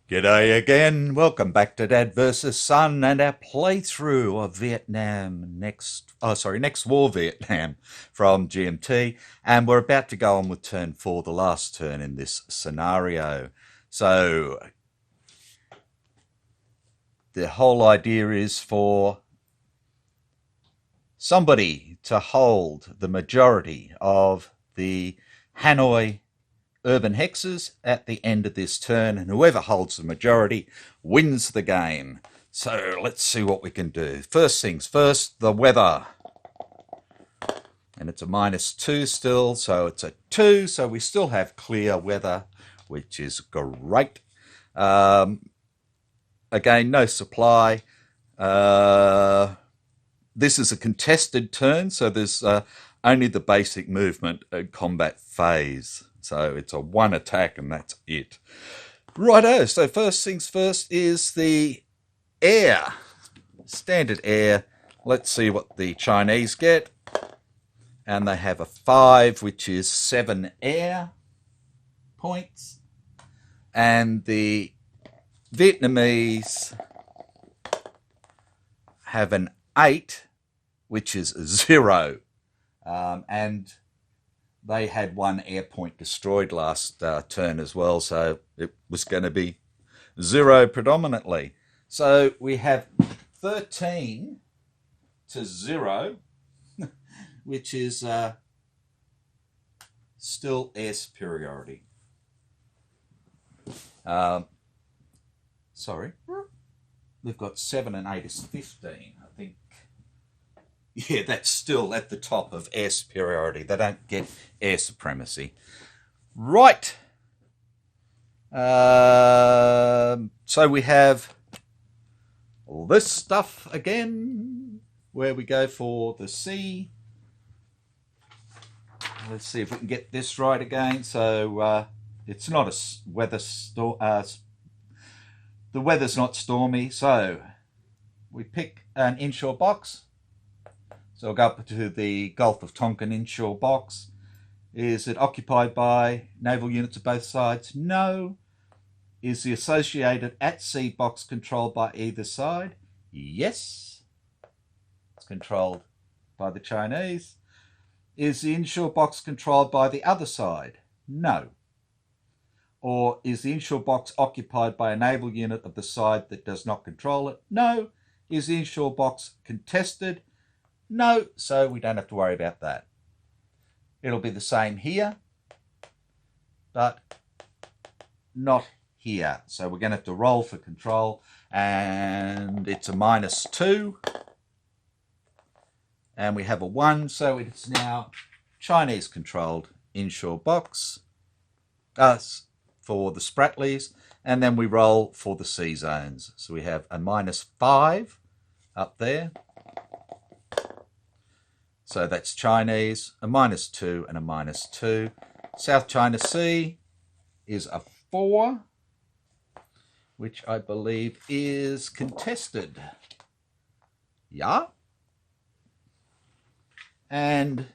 G'day again, welcome back to Dad vs Son and our playthrough of Next War Vietnam from GMT, and we're about to go on with turn 4, the last turn in this scenario. So the whole idea is for somebody to hold the majority of the Hanoi urban hexes at the end of this turn, and whoever holds the majority wins the game. So let's see what we can do. First things first, the weather. And it's a -2 still, so it's a 2, so we still have clear weather, which is great. Again, no supply. This is a contested turn, so there's only the basic movement and combat phase. So it's a 1 attack and that's it. Righto, so first things first is the air. Standard air. Let's see what the Chinese get. And they have a 5, which is 7 air points. And the Vietnamese have an 8, which is 0. And they had 1 air point destroyed last turn as well, so it was going to be 0 predominantly. So we have 13 to 0, which is still air superiority. Sorry, they've got 7 and 8 is 15, I think. Yeah, that's still at the top of air superiority. They don't get air supremacy. Right. So we have all this stuff again, where we go for the sea. Let's see if we can get this right again. So it's not a weather storm. The weather's not stormy. So we pick an inshore box. So I'll go up to the Gulf of Tonkin inshore box. Is it occupied by naval units of both sides? No. Is the associated at-sea box controlled by either side? Yes. It's controlled by the Chinese. Is the inshore box controlled by the other side? No. Or is the inshore box occupied by a naval unit of the side that does not control it? No. Is the inshore box contested? No, so we don't have to worry about that. It'll be the same here, but not here. So we're going to have to roll for control, and it's a -2. And we have a 1, so it's now Chinese-controlled inshore box for the Spratlys, and then we roll for the sea zones. So we have a -5 up there. So that's Chinese, a -2 and a -2. South China Sea is a 4, which I believe is contested. Yeah. And,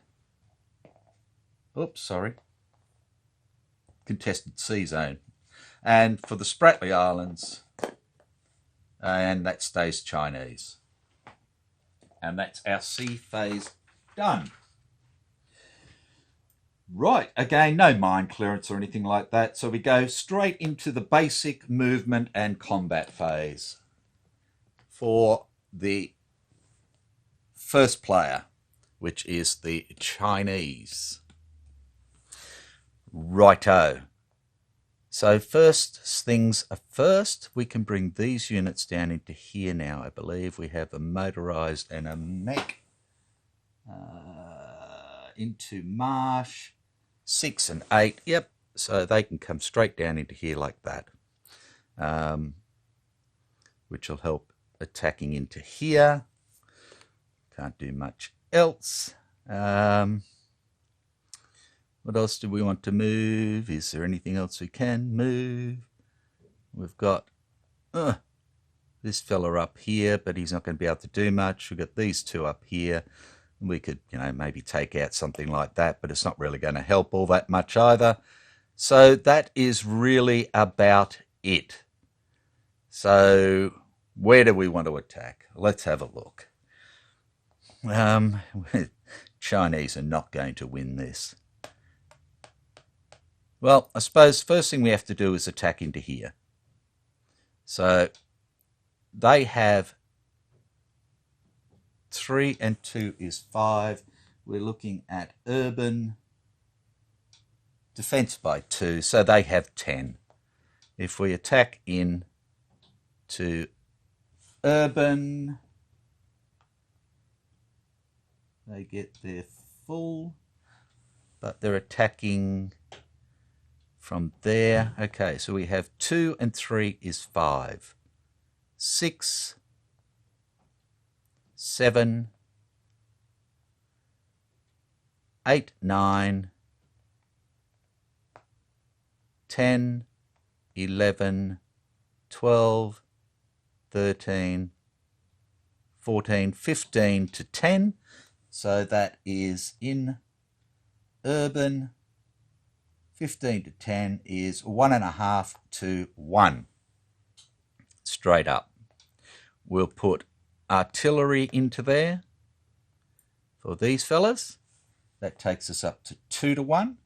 oops, sorry. Contested sea zone. And for the Spratly Islands, and that stays Chinese. And that's our sea phase done. Right, again, no mine clearance or anything like that. So we go straight into the basic movement and combat phase for the first player, which is the Chinese. Righto. So first things are first, we can bring these units down into here now. I believe we have a motorised and a mech. Into marsh 6 and 8. Yep, so they can come straight down into here like that, which will help attacking into here. Can't do much else. What else do we want to move? Is there anything else we can move? we've got this fella up here, but he's not going to be able to do much. We've got these two up here. We could, maybe take out something like that, but it's not really going to help all that much either. So that is really about it. So where do we want to attack? Let's have a look. Chinese are not going to win this. Well, I suppose first thing we have to do is attack into here. So they have 3 and 2 is 5. We're looking at urban, defense by 2, so they have 10. If we attack in to urban, they get their full, but they're attacking from there. Okay, so we have 2 and 3 is 5. 6, 7, 8, 9, 10, 11, 12, 13, 14, 15 to 10. So that is in urban. 15 to 10 is 1.5 to 1. Straight up. We'll put artillery into there for these fellas. That takes us up to 2 to 1.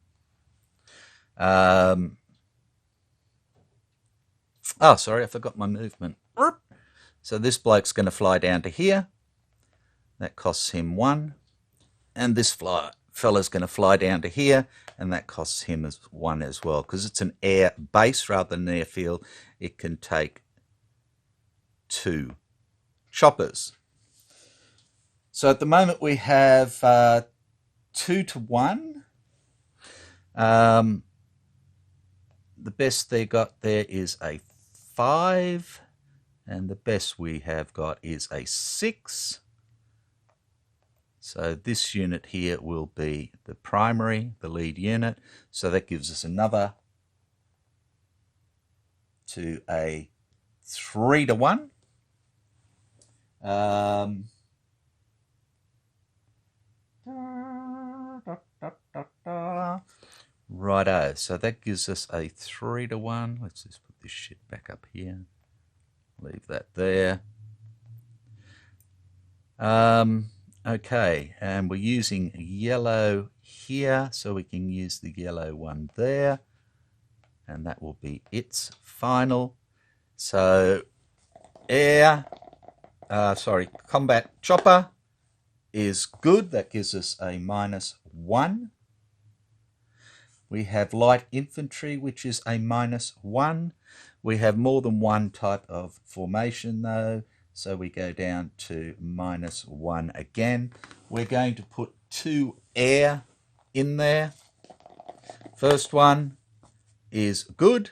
Oh, sorry, I forgot my movement. So this bloke's going to fly down to here. That costs him 1. And this fella's going to fly down to here, and that costs him 1 as well. Because it's an air base rather than an airfield, it can take 2 choppers. So at the moment we have 2 to 1. The best they got there is a 5, and the best we have got is a 6. So this unit here will be the primary, the lead unit. So that gives us another to a 3 to 1. Righto, so that gives us a 3 to 1. Let's just put this shit back up here. Leave that there. Okay, and we're using yellow here, so we can use the yellow one there, and that will be its final. So combat chopper is good. That gives us a -1. We have light infantry, which is a -1. We have more than one type of formation though, so we go down to -1 again. We're going to put 2 air in there. First one is good.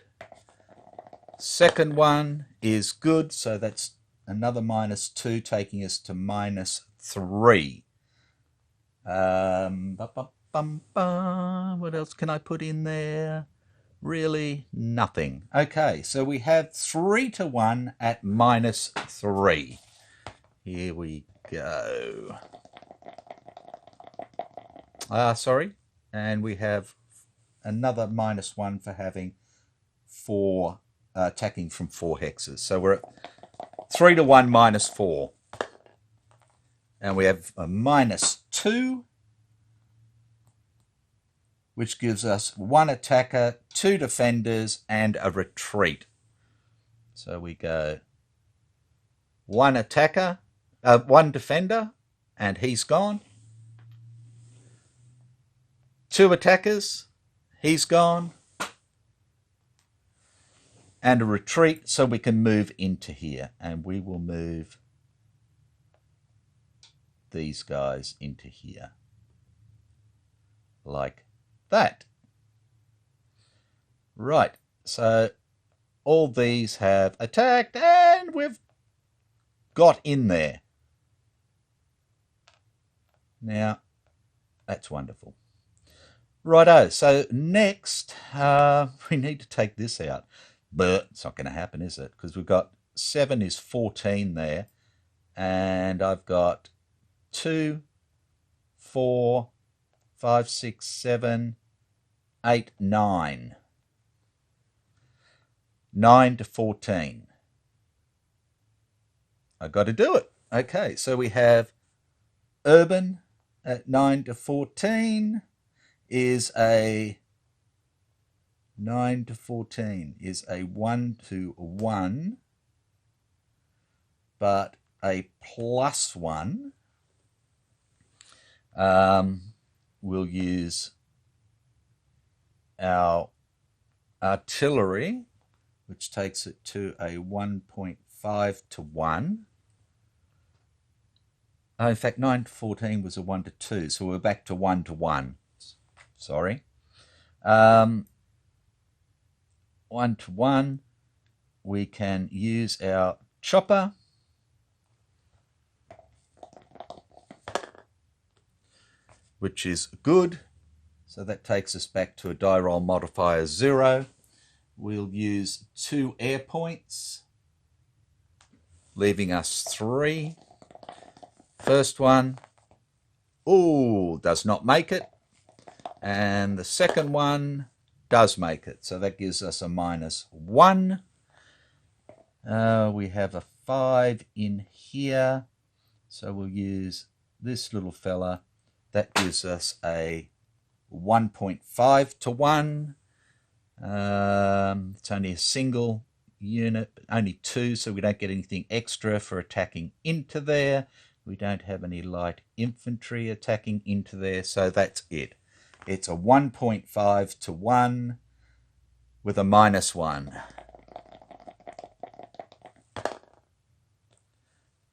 Second one is good, so that's another -2, taking us to -3. What else can I put in there? Really nothing. Okay, so we have 3 to 1 at -3. Here we go. Sorry, and we have another -1 for having 4 attacking from 4 hexes. So we're at 3 to 1 -4, and we have a -2. Which gives us 1 attacker, 2 defenders, and a retreat. So we go 1 attacker, 1 defender, and he's gone. 2 attackers, he's gone. And a retreat, so we can move into here. And we will move these guys into here. Like that. Right, so all these have attacked and we've got in there. Now, that's wonderful. Righto, so next we need to take this out. But it's not going to happen, is it? Because we've got 7 is 14 there, and I've got 2, 4, 5, 6, 7, 8, 9. 9 to 14. I've got to do it. Okay, so we have urban at 9 to 14 is a 9 to 14 is a 1 to 1, but a plus 1. We'll use our artillery, which takes it to a 1.5 to 1. Oh, in fact, 9 to 14 was a 1 to 2, so we're back to 1 to 1. Sorry. 1 to 1, we can use our chopper, which is good. So that takes us back to a die roll modifier 0. We'll use 2 air points, leaving us 3. First one, does not make it. And the second one does make it. So that gives us a -1. We have a 5 in here. So we'll use this little fella. That gives us a 1.5 to 1. It's only a single unit, but only 2, so we don't get anything extra for attacking into there. We don't have any light infantry attacking into there, so that's it. It's a 1.5 to 1 with a -1.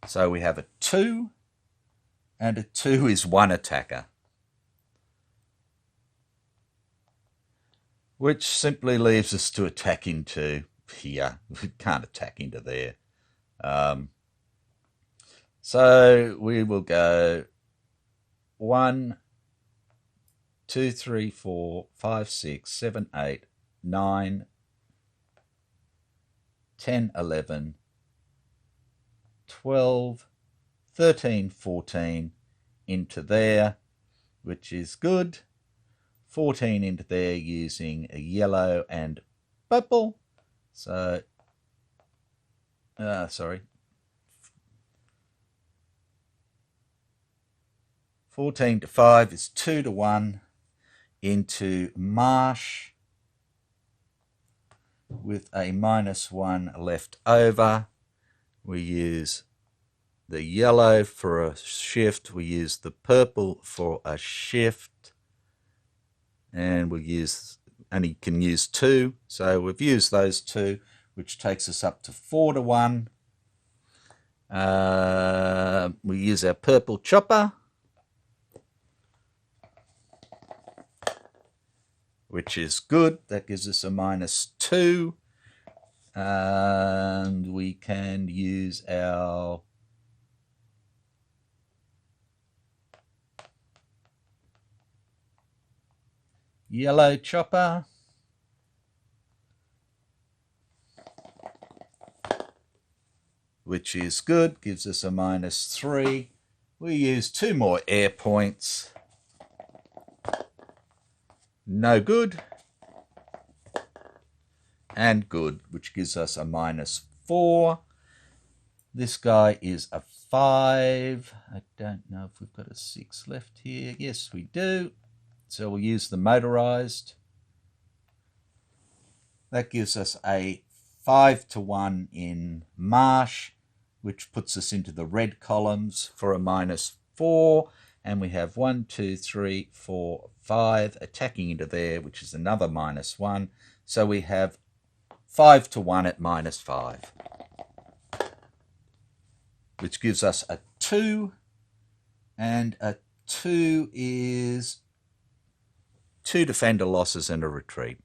So we have a 2, and a 2 is 1 attacker, which simply leaves us to attack into here. We can't attack into there. So we will go 1, 2, 3, 4, 5, 6, 7, 8, 9, 10, 11, 12, 13, 14 into there, which is good. 14 into there using a yellow and purple. So, 14 to 5 is 2 to 1 into marsh with a -1 left over. We use the yellow for a shift. We use the purple for a shift. And we'll use, only can use 2. So we've used those 2, which takes us up to 4 to 1. We use our purple chopper, which is good. That gives us a -2. And we can use our yellow chopper, which is good, gives us a -3. We use 2 more air points. No good. And good, which gives us a -4. This guy is a 5. I don't know if we've got a 6 left here. Yes, we do. So we'll use the motorized. That gives us a 5 to 1 in marsh, which puts us into the red columns for a -4. And we have 1, 2, 3, 4, 5 attacking into there, which is another -1. So we have 5 to 1 at -5, which gives us a 2. And a 2 is 2 defender losses and a retreat.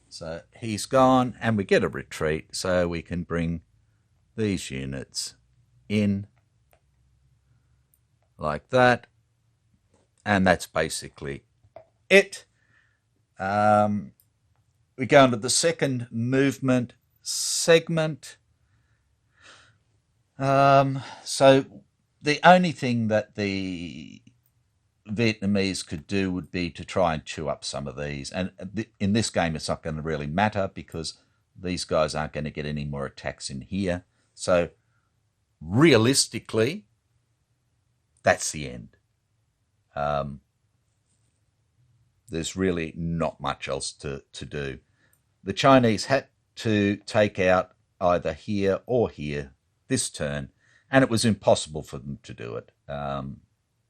So he's gone, and we get a retreat, so we can bring these units in like that. And that's basically it. we go into the second movement segment. So the only thing that the Vietnamese could do would be to try and chew up some of these. And in this game, it's not going to really matter because these guys aren't going to get any more attacks in here. So realistically, that's the end. There's really not much else to do. The Chinese had to take out either here or here this turn, and it was impossible for them to do it.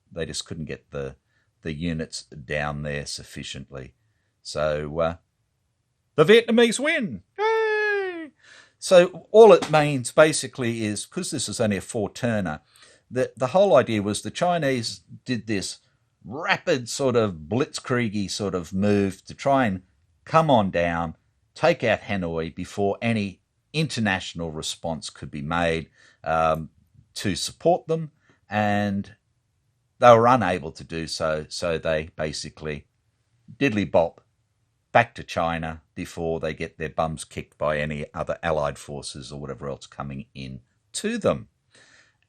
They just couldn't get the units down there sufficiently. So the Vietnamese win. Yay! So all it means basically is, because this is only a 4-turner, the whole idea was the Chinese did this rapid sort of blitzkriegi sort of move to try and come on down, take out Hanoi before any international response could be made to support them, and they were unable to do so. So they basically diddly bop back to China before they get their bums kicked by any other allied forces or whatever else coming in to them.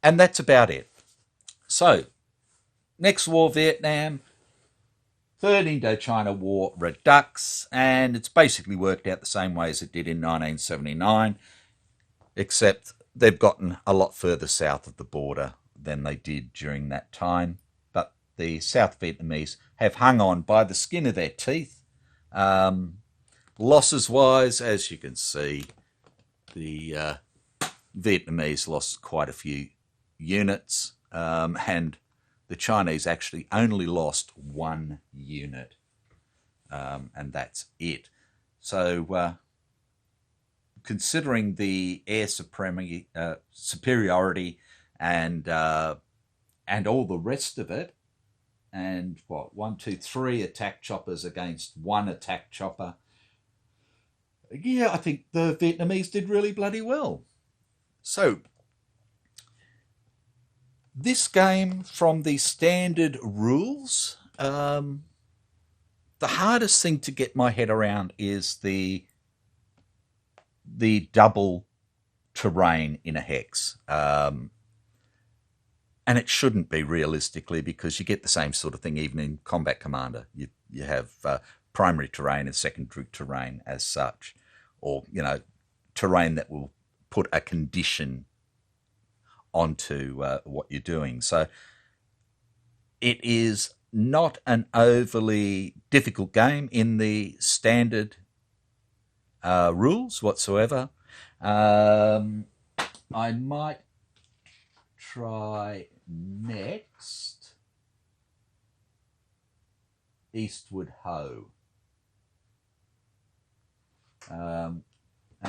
And that's about it. So next war, Vietnam, Third Indochina War redux, and it's basically worked out the same way as it did in 1979, except they've gotten a lot further south of the border than they did during that time. But the South Vietnamese have hung on by the skin of their teeth. Losses-wise, as you can see, the Vietnamese lost quite a few units, and the Chinese actually only lost 1 unit, and that's it. So considering the air superiority and all the rest of it, and what, 1, 2, 3 attack choppers against 1 attack chopper, yeah, I think the Vietnamese did really bloody well. So this game, from the standard rules, the hardest thing to get my head around is the double terrain in a hex. And it shouldn't be, realistically, because you get the same sort of thing even in Combat Commander. You have primary terrain and secondary terrain as such, or, terrain that will put a condition onto what you're doing. So it is not an overly difficult game in the standard rules whatsoever. I might try next Eastward Ho. And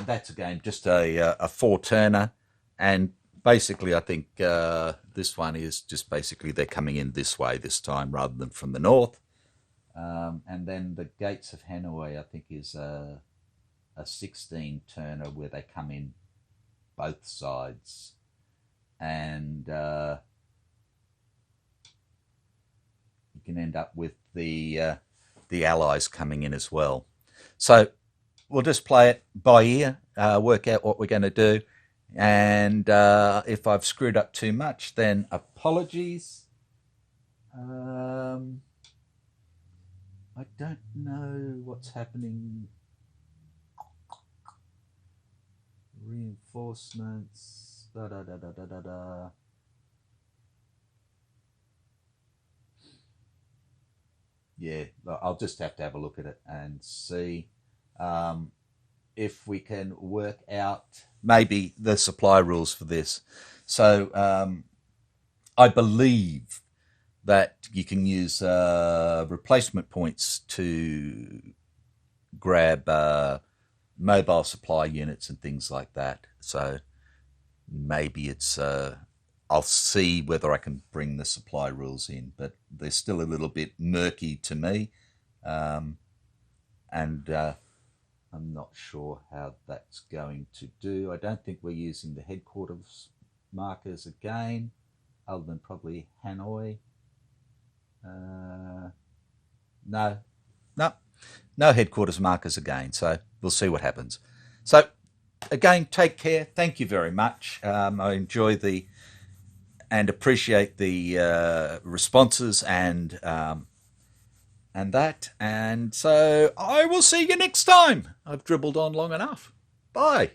that's, again, just a 4-turner, and basically I think this one is just basically they're coming in this way this time rather than from the north. And then the Gates of Hanoi, I think, is a 16-turner where they come in both sides, and you can end up with the Allies coming in as well. So we'll just play it by ear, work out what we're going to do, and if I've screwed up too much, then apologies. I don't know what's happening. Reinforcements. Yeah, I'll just have to have a look at it and see if we can work out maybe the supply rules for this. So I believe that you can use replacement points to grab mobile supply units and things like that. So maybe it's I'll see whether I can bring the supply rules in, but they're still a little bit murky to me, and I'm not sure how that's going to do. I don't think we're using the headquarters markers again, other than probably Hanoi. No. No headquarters markers again, so we'll see what happens. So again, take care. Thank you very much. I enjoy and appreciate the responses and that. And so I will see you next time. I've dribbled on long enough. Bye.